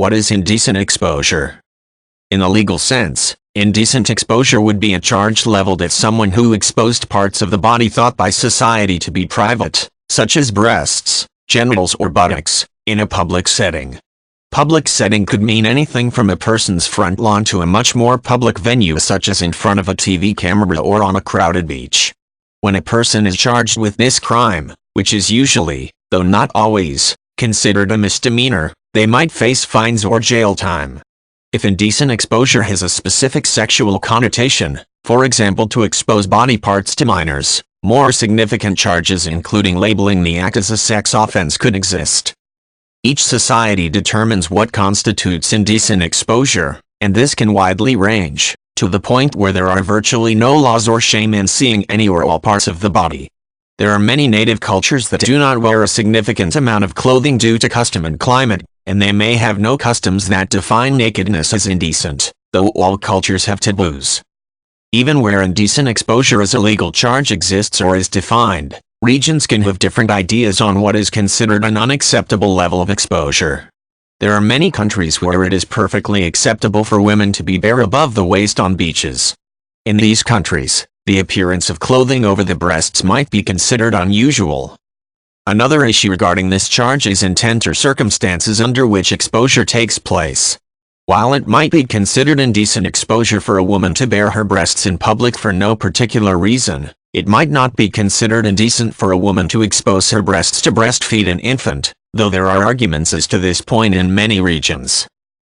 What is indecent exposure? In a legal sense, indecent exposure would be a charge leveled at someone who exposed parts of the body thought by society to be private, such as breasts, genitals or buttocks, in a public setting. Public setting could mean anything from a person's front lawn to a much more public venue such as in front of a TV camera or on a crowded beach. When a person is charged with this crime, which is usually, though not always, considered a misdemeanor, they might face fines or jail time. If indecent exposure has a specific sexual connotation, for example to expose body parts to minors, more significant charges including labeling the act as a sex offense could exist. Each society determines what constitutes indecent exposure, and this can widely range, to the point where there are virtually no laws or shame in seeing any or all parts of the body. There are many native cultures that do not wear a significant amount of clothing due to custom and climate, and they may have no customs that define nakedness as indecent, though all cultures have taboos. Even where indecent exposure as a legal charge exists or is defined, regions can have different ideas on what is considered an unacceptable level of exposure. There are many countries where it is perfectly acceptable for women to be bare above the waist on beaches. In these countries, the appearance of clothing over the breasts might be considered unusual. Another issue regarding this charge is intent or circumstances under which exposure takes place. While it might be considered indecent exposure for a woman to bare her breasts in public for no particular reason, it might not be considered indecent for a woman to expose her breasts to breastfeed an infant, though there are arguments as to this point in many regions.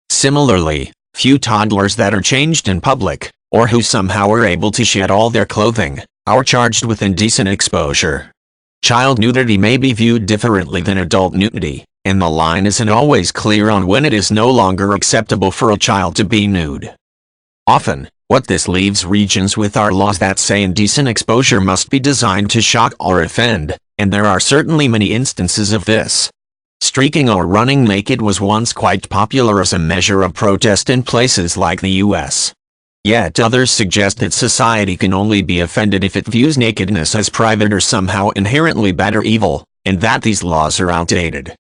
Similarly, few toddlers that are changed in public, or who somehow are able to shed all their clothing, are charged with indecent exposure. Child nudity may be viewed differently than adult nudity, and the line isn't always clear on when it is no longer acceptable for a child to be nude. Often, what this leaves regions with are laws that say indecent exposure must be designed to shock or offend, and there are certainly many instances of this. Streaking or running naked was once quite popular as a measure of protest in places like the US. Yet others suggest that society can only be offended if it views nakedness as private or somehow inherently bad or evil, and that these laws are outdated.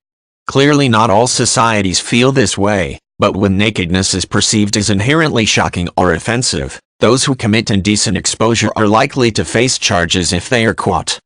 Clearly not all societies feel this way, but when nakedness is perceived as inherently shocking or offensive, those who commit indecent exposure are likely to face charges if they are caught.